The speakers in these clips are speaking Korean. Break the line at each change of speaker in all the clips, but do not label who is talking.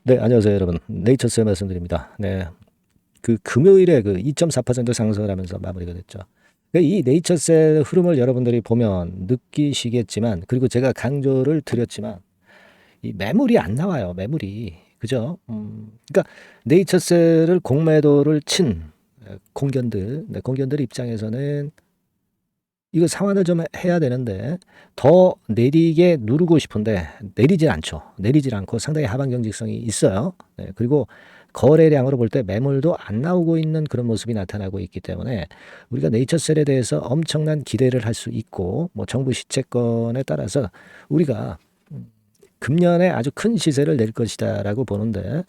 네, 안녕하세요, 여러분. 네이처스의 말씀드립니다. 네, 그 금요일에 그 2.4% 상승을 하면서 마무리가 됐죠. 그러니까 이 네이처스의 흐름을 여러분들이 보면 느끼시겠지만, 그리고 제가 강조를 드렸지만, 이 매물이 안 나와요, 매물이. 그죠? 그러니까 네이처스를 공매도를 친 공견들, 네, 공견들 입장에서는 이거 상환을 좀 해야 되는데 더 내리게 누르고 싶은데 내리질 않죠. 내리질 않고 상당히 하방 경직성이 있어요. 네, 그리고 거래량으로 볼 때 매물도 안 나오고 있는 그런 모습이 나타나고 있기 때문에 우리가 네이처셀에 대해서 엄청난 기대를 할 수 있고 뭐 정부 시채권에 따라서 우리가 금년에 아주 큰 시세를 낼 것이다라고 보는데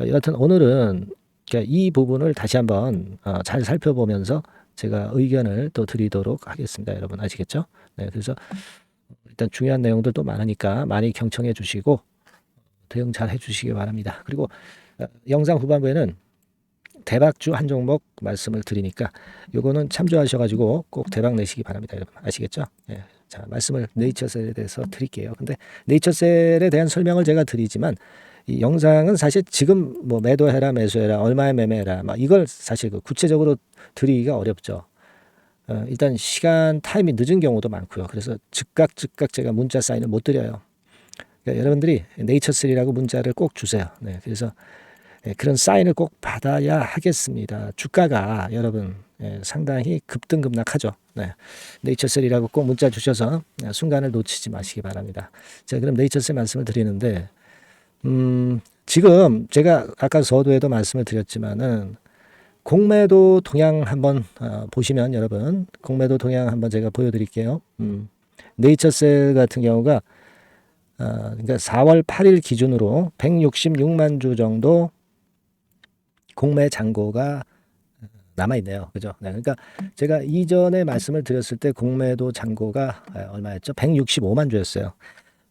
여하튼 오늘은 이 부분을 다시 한번 잘 살펴보면서 제가 의견을 또 드리도록 하겠습니다. 여러분 아시겠죠? 네, 그래서 일단 중요한 내용들도 많으니까 많이 경청해 주시고 대응 잘 해주시기 바랍니다. 그리고 영상 후반부에는 대박주 한 종목 말씀을 드리니까 요거는 참조하셔가지고 꼭 대박 내시기 바랍니다. 여러분 아시겠죠? 네. 자, 말씀을 네이처셀에 대해서 드릴게요. 근데 네이처셀에 대한 설명을 제가 드리지만 이 영상은 사실 지금 뭐 매도해라 매수해라 얼마에 매매해라 막 이걸 사실 그 구체적으로 드리기가 어렵죠. 일단 시간 타임이 늦은 경우도 많고요. 그래서 즉각 제가 문자 사인을 못 드려요. 그러니까 여러분들이 네이처셀이라고 문자를 꼭 주세요. 네, 그래서 그런 사인을 꼭 받아야 하겠습니다. 주가가 여러분 상당히 급등급락하죠. 네. 네이처셀이라고 꼭 문자 주셔서 순간을 놓치지 마시기 바랍니다. 자, 그럼 네이처셀 말씀을 드리는데 지금 제가 아까 서두에도 말씀을 드렸지만은 공매도 동향 한번 보시면 여러분 공매도 동향 한번 제가 보여드릴게요. 네이처셀 같은 경우가 그러니까 4월 8일 기준으로 166만 주 정도 공매 잔고가 남아 있네요. 그죠? 네, 그러니까 제가 이전에 말씀을 드렸을 때 공매도 잔고가 얼마였죠? 165만 주였어요.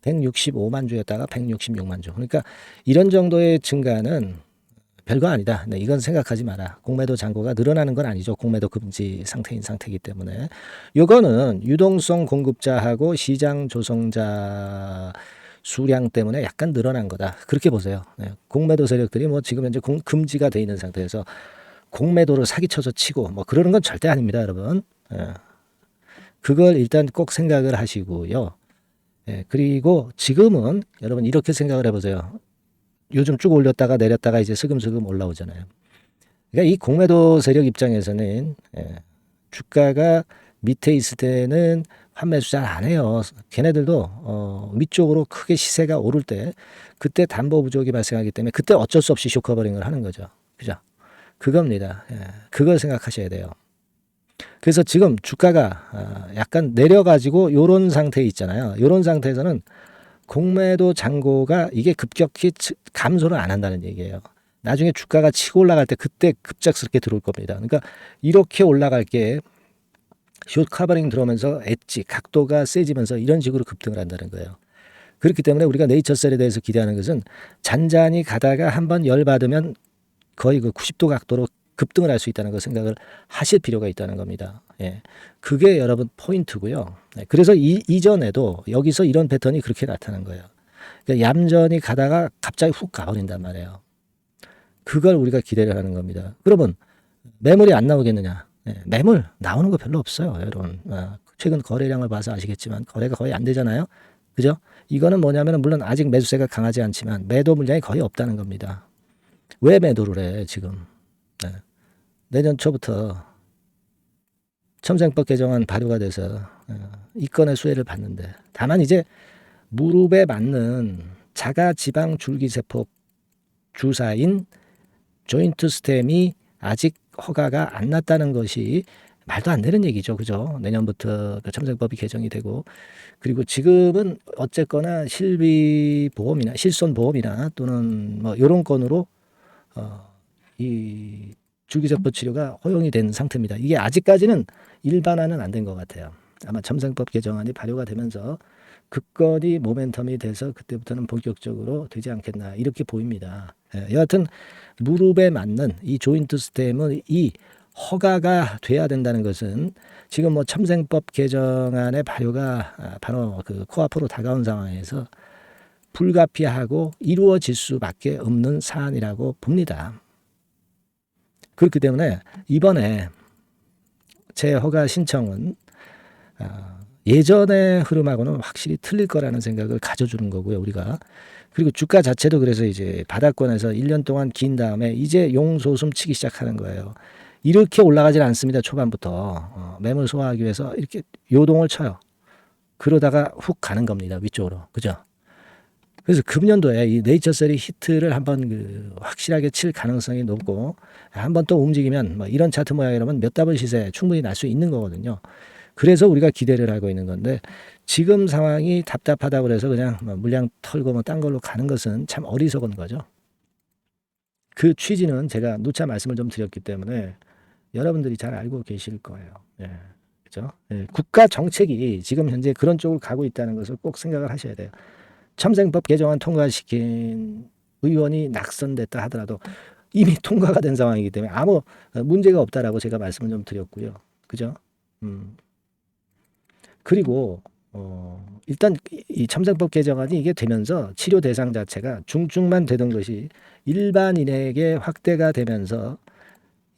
165만 주였다가 166만 주. 그러니까 이런 정도의 증가는 별거 아니다. 네, 이건 생각하지 마라. 공매도 잔고가 늘어나는 건 아니죠. 공매도 금지 상태인 상태이기 때문에. 요거는 유동성 공급자하고 시장 조성자 수량 때문에 약간 늘어난 거다. 그렇게 보세요. 네, 공매도 세력들이 뭐 지금 현재 금지가 돼 있는 상태에서 공매도를 사기쳐서 치고 뭐 그러는 건 절대 아닙니다, 여러분. 예, 그걸 일단 꼭 생각을 하시고요. 예, 그리고 지금은 여러분 이렇게 생각을 해보세요. 요즘 쭉 올렸다가 내렸다가 이제 슬금슬금 올라오잖아요. 그러니까 이 공매도 세력 입장에서는 주가가 밑에 있을 때는 환매수 잘 안 해요. 걔네들도 위쪽으로 크게 시세가 오를 때 그때 담보 부족이 발생하기 때문에 그때 어쩔 수 없이 쇼커버링을 하는 거죠. 그죠? 그겁니다. 그걸 생각하셔야 돼요. 그래서 지금 주가가 약간 내려가지고 요런 상태에 있잖아요. 요런 상태에서는 공매도 잔고가 이게 급격히 감소를 안 한다는 얘기예요. 나중에 주가가 치고 올라갈 때 그때 급작스럽게 들어올 겁니다. 그러니까 이렇게 올라갈 게 숏 커버링 들어오면서 엣지, 각도가 세지면서 이런 식으로 급등을 한다는 거예요. 그렇기 때문에 우리가 네이처셀에 대해서 기대하는 것은 잔잔히 가다가 한번 열받으면 거의 그 90도 각도로 급등을 할 수 있다는 걸 생각을 하실 필요가 있다는 겁니다. 예. 그게 여러분 포인트고요. 그래서 이전에도 여기서 이런 패턴이 그렇게 나타난 거예요. 그러니까 얌전히 가다가 갑자기 훅 가버린단 말이에요. 그걸 우리가 기대를 하는 겁니다. 그러면 매물이 안 나오겠느냐? 매물 나오는 거 별로 없어요, 여러분. 최근 거래량을 봐서 아시겠지만 거래가 거의 안 되잖아요. 그죠? 이거는 뭐냐면 물론 아직 매수세가 강하지 않지만 매도 물량이 거의 없다는 겁니다. 왜 매도를 해, 지금? 네. 내년 초부터 첨생법 개정안 발효가 돼서 이건의 수혜를 받는데 다만 이제 무릎에 맞는 자가 지방 줄기세포 주사인 조인트 스템이 아직 허가가 안 났다는 것이 말도 안 되는 얘기죠. 그죠? 내년부터 첨생법이 개정이 되고 그리고 지금은 어쨌거나 실비보험이나 실손보험이나 또는 뭐 이런 건으로 이 줄기세포 치료가 허용이 된 상태입니다. 이게 아직까지는 일반화는 안 된 것 같아요. 아마 첨생법 개정안이 발효가 되면서 극건이 모멘텀이 돼서 그때부터는 본격적으로 되지 않겠나 이렇게 보입니다. 여하튼 무릎에 맞는 이 조인트 스템은 이 허가가 돼야 된다는 것은 지금 뭐 첨생법 개정안의 발효가 바로 그 코앞으로 다가온 상황에서 불가피하고 이루어질 수밖에 없는 사안이라고 봅니다. 그렇기 때문에 이번에 제 허가 신청은 예전의 흐름하고는 확실히 틀릴 거라는 생각을 가져주는 거고요, 우리가. 그리고 주가 자체도 그래서 이제 바닥권에서 1년 동안 긴 다음에 이제 용소숨 치기 시작하는 거예요. 이렇게 올라가질 않습니다, 초반부터. 매물 소화하기 위해서 이렇게 요동을 쳐요. 그러다가 훅 가는 겁니다, 위쪽으로. 그죠? 그래서 금년도에 이 네이처셀이 히트를 한번 확실하게 칠 가능성이 높고, 한번 또 움직이면 뭐 이런 차트 모양이라면 몇 더블 시세 충분히 날 수 있는 거거든요. 그래서 우리가 기대를 하고 있는 건데, 지금 상황이 답답하다고 그래서 그냥 뭐 물량 털고 뭐 딴 걸로 가는 것은 참 어리석은 거죠. 그 취지는 제가 누차 말씀을 좀 드렸기 때문에 여러분들이 잘 알고 계실 거예요. 예. 그죠? 예. 국가 정책이 지금 현재 그런 쪽으로 가고 있다는 것을 꼭 생각을 하셔야 돼요. 첨생법 개정안 통과시킨 의원이 낙선됐다 하더라도 이미 통과가 된 상황이기 때문에 아무 문제가 없다라고 제가 말씀을 좀 드렸고요. 그죠? 그리고 일단 이 첨생법 개정안이 이게 되면서 치료 대상 자체가 중증만 되던 것이 일반인에게 확대가 되면서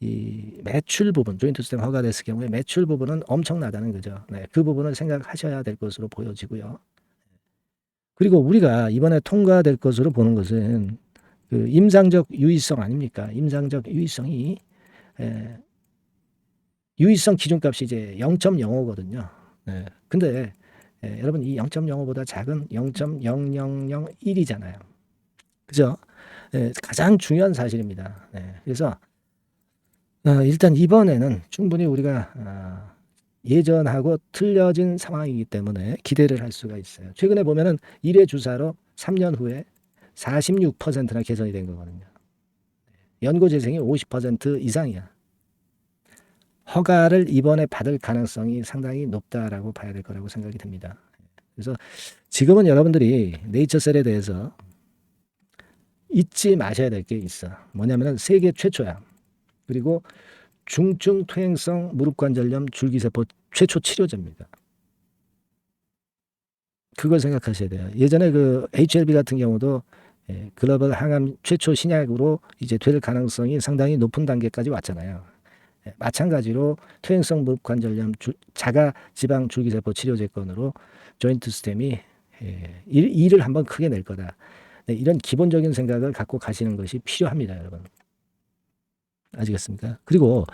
이 매출 부분, 조인트 스템 허가됐을 경우에 매출 부분은 엄청나다는 거죠. 네, 그 부분을 생각하셔야 될 것으로 보여지고요. 그리고 우리가 이번에 통과될 것으로 보는 것은 그 임상적 유의성 아닙니까? 임상적 유의성이 유의성 기준값이 이제 0.05거든요. 네. 근데 여러분 이 0.05보다 작은 0.0001이잖아요. 그죠? 가장 중요한 사실입니다. 그래서 일단 이번에는 충분히 우리가 예전하고 틀려진 상황이기 때문에 기대를 할 수가 있어요. 최근에 보면은 1회 주사로 3년 후에 46%나 개선이 된 거거든요. 연고 재생이 50% 이상이야. 허가를 이번에 받을 가능성이 상당히 높다라고 봐야 될 거라고 생각이 듭니다. 그래서 지금은 여러분들이 네이처셀에 대해서 잊지 마셔야 될 게 있어. 뭐냐면은 세계 최초야. 그리고 중증 퇴행성 무릎관절염 줄기세포 최초 치료제입니다. 그걸 생각하셔야 돼요. 예전에 그 HLB 같은 경우도 글로벌 항암 최초 신약으로 이제 될 가능성이 상당히 높은 단계까지 왔잖아요. 마찬가지로 퇴행성 무릎관절염 자가 지방 줄기세포 치료제건으로 조인트 스템이 일을 한번 크게 낼 거다. 이런 기본적인 생각을 갖고 가시는 것이 필요합니다, 여러분. 아시겠습니까? 그리고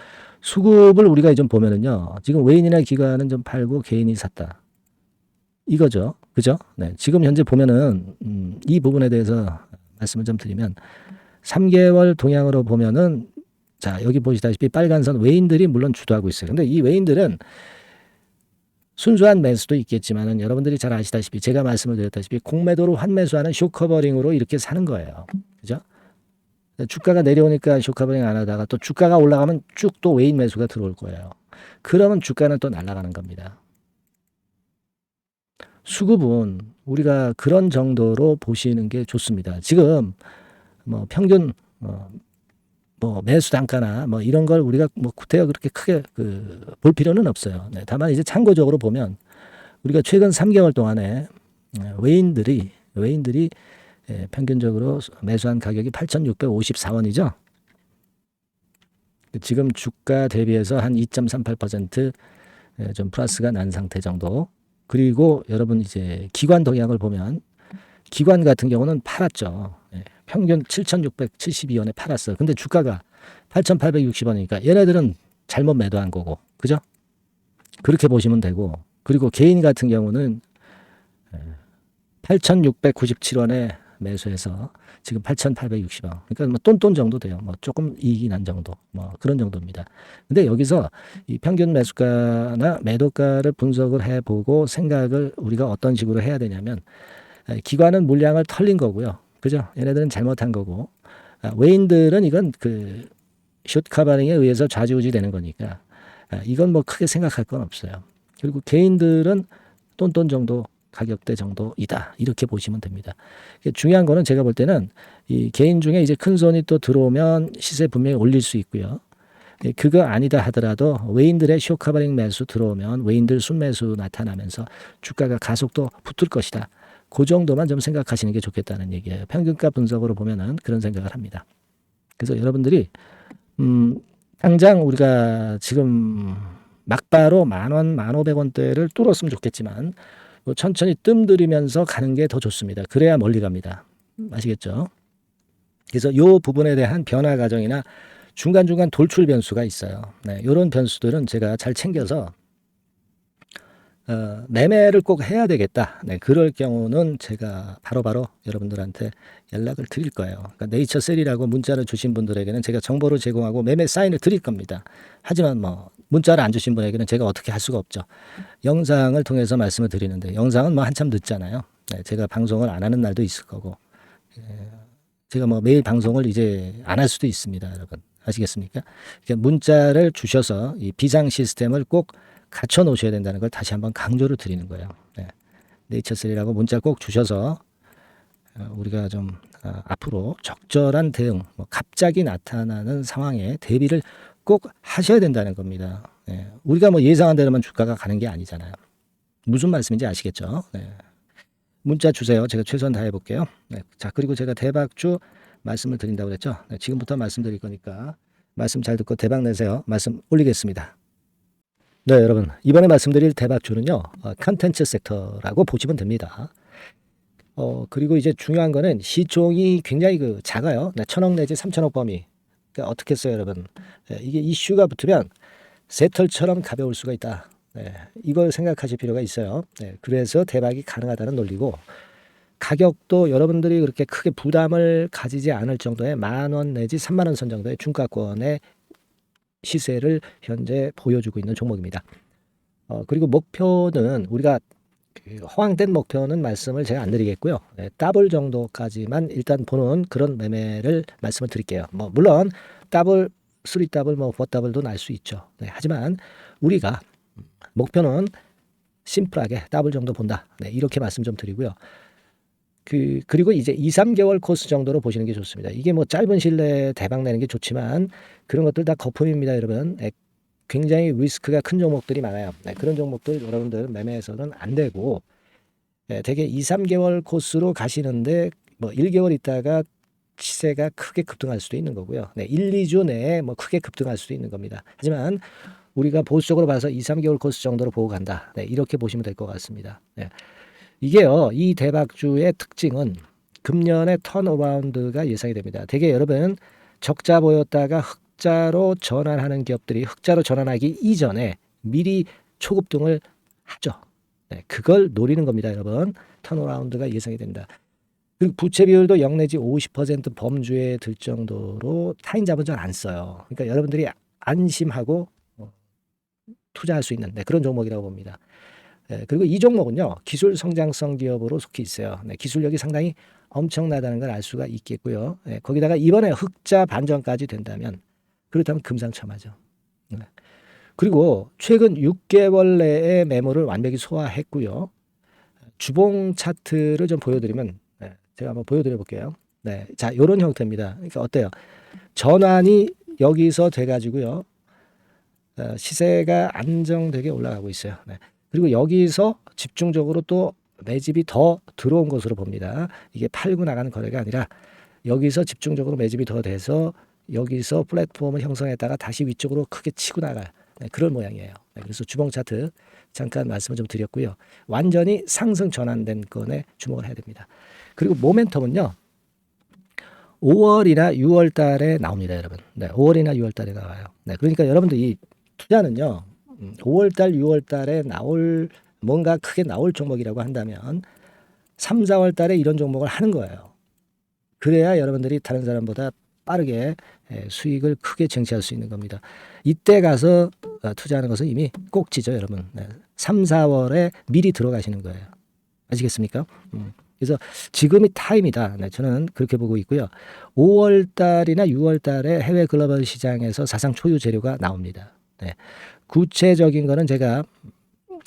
수급을 우리가 좀 보면은요, 지금 외인이나 기관은 좀 팔고 개인이 샀다. 이거죠. 그죠? 네. 지금 현재 보면은, 이 부분에 대해서 말씀을 좀 드리면, 3개월 동향으로 보면은, 자, 여기 보시다시피 빨간 선 외인들이 물론 주도하고 있어요. 근데 이 외인들은 순수한 매수도 있겠지만은 여러분들이 잘 아시다시피 제가 말씀을 드렸다시피 공매도로 환매수하는 쇼커버링으로 이렇게 사는 거예요. 그죠? 주가가 내려오니까 쇼커버링 안 하다가 또 주가가 올라가면 쭉 또 외인 매수가 들어올 거예요. 그러면 주가는 또 날아가는 겁니다. 수급은 우리가 그런 정도로 보시는 게 좋습니다. 지금 뭐 평균 뭐 매수 단가나 뭐 이런 걸 우리가 뭐 구태여 그렇게 크게 볼 필요는 없어요. 네, 다만 이제 참고적으로 보면 우리가 최근 3개월 동안에 외인들이 평균적으로 매수한 가격이 8,654원이죠. 지금 주가 대비해서 한 2.38% 좀 플러스가 난 상태 정도. 그리고 여러분 이제 기관 동향을 보면 기관 같은 경우는 팔았죠. 평균 7,672원에 팔았어. 근데 주가가 8,860원이니까 얘네들은 잘못 매도한 거고. 그죠? 그렇게 보시면 되고. 그리고 개인 같은 경우는 8,697원에 매수해서 지금 8,860원. 그러니까 뭐 똔똔 정도 돼요. 뭐 조금 이익이 난 정도. 뭐 그런 정도입니다. 근데 여기서 이 평균 매수가나 매도가를 분석을 해보고 생각을 우리가 어떤 식으로 해야 되냐면 기관은 물량을 털린 거고요. 그죠? 얘네들은 잘못한 거고. 외인들은 이건 숏 커버링에 의해서 좌지우지 되는 거니까 이건 뭐 크게 생각할 건 없어요. 그리고 개인들은 똔똔 정도 가격대 정도이다. 이렇게 보시면 됩니다. 중요한 거는 제가 볼 때는 이 개인 중에 이제 큰 손이 또 들어오면 시세 분명히 올릴 수 있고요. 그거 아니다 하더라도 외인들의 숏 커버링 매수 들어오면 외인들 순매수 나타나면서 주가가 가속도 붙을 것이다. 그 정도만 좀 생각하시는 게 좋겠다는 얘기예요. 평균가 분석으로 보면은 그런 생각을 합니다. 그래서 여러분들이 당장 우리가 지금 막바로 10,000원, 1,500원대를 뚫었으면 좋겠지만 천천히 뜸들이면서 가는 게 더 좋습니다. 그래야 멀리 갑니다. 아시겠죠? 그래서 이 부분에 대한 변화 과정이나 중간중간 돌출 변수가 있어요. 네, 이런 변수들은 제가 잘 챙겨서 매매를 꼭 해야 되겠다. 네, 그럴 경우는 제가 바로바로 여러분들한테 연락을 드릴 거예요. 그러니까 네이처셀이라고 문자를 주신 분들에게는 제가 정보를 제공하고 매매 사인을 드릴 겁니다. 하지만 뭐 문자를 안 주신 분에게는 제가 어떻게 할 수가 없죠. 영상을 통해서 말씀을 드리는데 영상은 뭐 한참 늦잖아요. 네, 제가 방송을 안 하는 날도 있을 거고 제가 뭐 매일 방송을 이제 안 할 수도 있습니다, 여러분. 아시겠습니까? 그러니까 문자를 주셔서 이 비상 시스템을 꼭 갖춰 놓으셔야 된다는 걸 다시 한번 강조를 드리는 거예요. 네. 네이처셀이라고 문자 꼭 주셔서 우리가 좀 앞으로 적절한 대응, 뭐 갑자기 나타나는 상황에 대비를 꼭 하셔야 된다는 겁니다. 네. 우리가 뭐 예상한 대로만 주가가 가는 게 아니잖아요. 무슨 말씀인지 아시겠죠? 네. 문자 주세요. 제가 최선 다해 볼게요. 네. 자, 그리고 제가 대박주 말씀을 드린다고 그랬죠. 네. 지금부터 말씀드릴 거니까 말씀 잘 듣고 대박 내세요. 말씀 올리겠습니다. 네, 여러분. 이번에 말씀드릴 대박주는요, 컨텐츠 섹터라고 보시면 됩니다. 그리고 이제 중요한 거는 시총이 굉장히 작아요. 네, 1,000억 내지 3,000억 범위. 그러니까 어떻게 했어요, 여러분? 네, 이게 이슈가 붙으면 새털처럼 가벼울 수가 있다. 네, 이걸 생각하실 필요가 있어요. 네, 그래서 대박이 가능하다는 논리고, 가격도 여러분들이 그렇게 크게 부담을 가지지 않을 정도의 10,000원 내지 30,000원 선 정도의 중가권의 시세를 현재 보여주고 있는 종목입니다. 그리고 목표는 우리가 허황된 목표는 말씀을 제가 안 드리겠고요. 네, 더블 정도까지만 일단 보는 그런 매매를 말씀을 드릴게요. 뭐 물론 더블, 3더블, 뭐 4더블도 날 수 있죠. 네, 하지만 우리가 목표는 심플하게 더블 정도 본다. 네, 이렇게 말씀 좀 드리고요. 그리고 이제 2, 3개월 코스 정도로 보시는 게 좋습니다. 이게 뭐 짧은 시일 내에 대박 내는 게 좋지만 그런 것들 다 거품입니다, 여러분. 네, 굉장히 리스크가 큰 종목들이 많아요. 네, 그런 종목들 여러분들 매매해서는 안 되고 대개 2, 3개월 코스로 가시는데 뭐 1개월 있다가 시세가 크게 급등할 수도 있는 거고요. 네, 1, 2주 내에 뭐 크게 급등할 수도 있는 겁니다. 하지만 우리가 보수적으로 봐서 2, 3개월 코스 정도로 보고 간다. 네, 이렇게 보시면 될 것 같습니다. 네. 이게요, 이 대박주의 특징은 금년에 턴어라운드가 예상이 됩니다. 대개 여러분 적자 보였다가 흑자로 전환하는 기업들이 흑자로 전환하기 이전에 미리 초급등을 하죠. 네, 그걸 노리는 겁니다, 여러분. 턴어라운드가 예상이 된다. 그리고 부채 비율도 0 내지 50% 범주에 들 정도로 타인 자본을 안 써요. 그러니까 여러분들이 안심하고 투자할 수 있는 그런 종목이라고 봅니다. 네, 그리고 이 종목은요, 기술 성장성 기업으로 속해 있어요. 네, 기술력이 상당히 엄청나다는 걸 알 수가 있겠고요. 네, 거기다가 이번에 흑자 반전까지 된다면 그렇다면 금상첨화죠. 네. 그리고 최근 6개월 내에 매물을 완벽히 소화했고요. 주봉 차트를 좀 보여드리면 제가 한번 보여드려 볼게요. 네, 자, 이런 형태입니다. 그러니까 어때요? 전환이 여기서 돼가지고요, 시세가 안정되게 올라가고 있어요. 네. 그리고 여기서 집중적으로 또 매집이 더 들어온 것으로 봅니다. 이게 팔고 나가는 거래가 아니라 여기서 집중적으로 매집이 더 돼서 여기서 플랫폼을 형성했다가 다시 위쪽으로 크게 치고 나갈 그런 모양이에요. 그래서 주봉 차트 잠깐 말씀을 좀 드렸고요. 완전히 상승 전환된 건에 주목을 해야 됩니다. 그리고 모멘텀은요, 5월이나 6월 달에 나옵니다, 여러분. 네, 5월이나 6월 달에 나와요. 네, 그러니까 여러분들 이 투자는요, 5월 달, 6월 달에 뭔가 크게 나올 종목이라고 한다면 3, 4월 달에 이런 종목을 하는 거예요. 그래야 여러분들이 다른 사람보다 빠르게 수익을 크게 쟁취할 수 있는 겁니다. 이때 가서 투자하는 것은 이미 꼭지죠, 여러분. 3, 4월에 미리 들어가시는 거예요. 아시겠습니까? 그래서 지금이 타임이다. 저는 그렇게 보고 있고요. 5월 달이나 6월 달에 해외 글로벌 시장에서 사상 초유 재료가 나옵니다. 네. 구체적인 거는 제가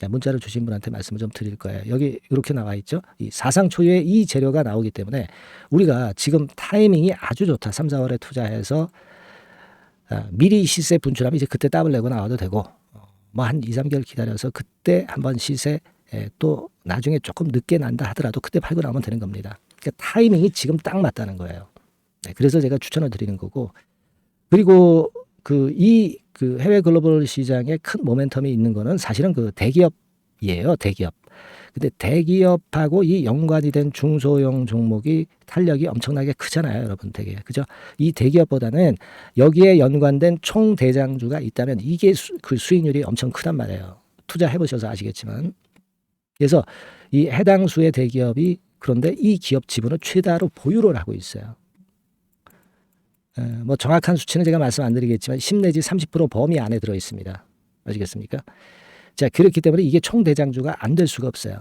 문자를 주신 분한테 말씀을 좀 드릴 거예요. 여기 이렇게 나와 있죠. 이 사상 초유의 이 재료가 나오기 때문에 우리가 지금 타이밍이 아주 좋다. 3, 4월에 투자해서 미리 시세 분출하면 이제 그때 더블 내고 나와도 되고 뭐 한 2, 3개월 기다려서 그때 한번 시세 또 나중에 조금 늦게 난다 하더라도 그때 팔고 나오면 되는 겁니다. 그러니까 타이밍이 지금 딱 맞다는 거예요. 그래서 제가 추천을 드리는 거고, 그리고 그 해외 글로벌 시장에 큰 모멘텀이 있는 거는 사실은 그 대기업이에요. 대기업. 근데 대기업하고 이 연관이 된 중소형 종목이 탄력이 엄청나게 크잖아요, 여러분. 되게 그죠? 이 대기업보다는 여기에 연관된 총 대장주가 있다면 이게 그 수익률이 엄청 크단 말이에요. 투자해 보셔서 아시겠지만. 그래서 이 해당 수의 대기업이, 그런데 이 기업 지분을 최다로 보유를 하고 있어요. 뭐 정확한 수치는 제가 말씀 안 드리겠지만 10 내지 30% 범위 안에 들어 있습니다. 아시겠습니까? 자, 그렇기 때문에 이게 총 대장주가 안 될 수가 없어요.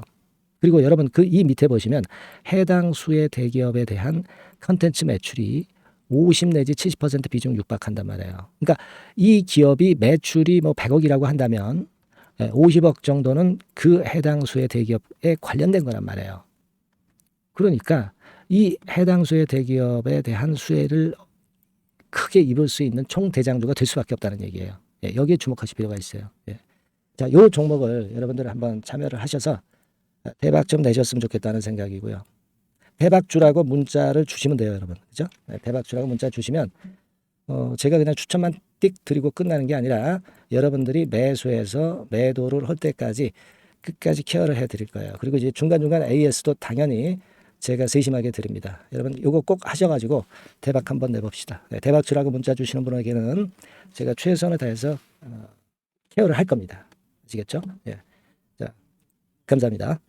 그리고 여러분 그 이 밑에 보시면 해당 수의 대기업에 대한 컨텐츠 매출이 50 내지 70% 비중 육박한단 말이에요. 그러니까 이 기업이 매출이 뭐 100억이라고 한다면 50억 정도는 그 해당 수의 대기업에 관련된 거란 말이에요. 그러니까 이 해당 수의 대기업에 대한 수혜를 크게 입을 수 있는 총 대장주가 될 수밖에 없다는 얘기예요. 여기에 주목하실 필요가 있어요. 자, 요 종목을 여러분들 한번 참여를 하셔서 대박 좀 내셨으면 좋겠다는 생각이고요. 대박주라고 문자를 주시면 돼요, 여러분. 그죠? 대박주라고 문자 주시면 제가 그냥 추천만 띡 드리고 끝나는 게 아니라 여러분들이 매수해서 매도를 할 때까지 끝까지 케어를 해 드릴 거예요. 그리고 이제 중간중간 AS도 당연히 제가 세심하게 드립니다. 여러분 이거 꼭 하셔가지고 대박 한번 내봅시다. 대박주라고 문자 주시는 분에게는 제가 최선을 다해서 케어를 할 겁니다. 아시겠죠? 자, 감사합니다.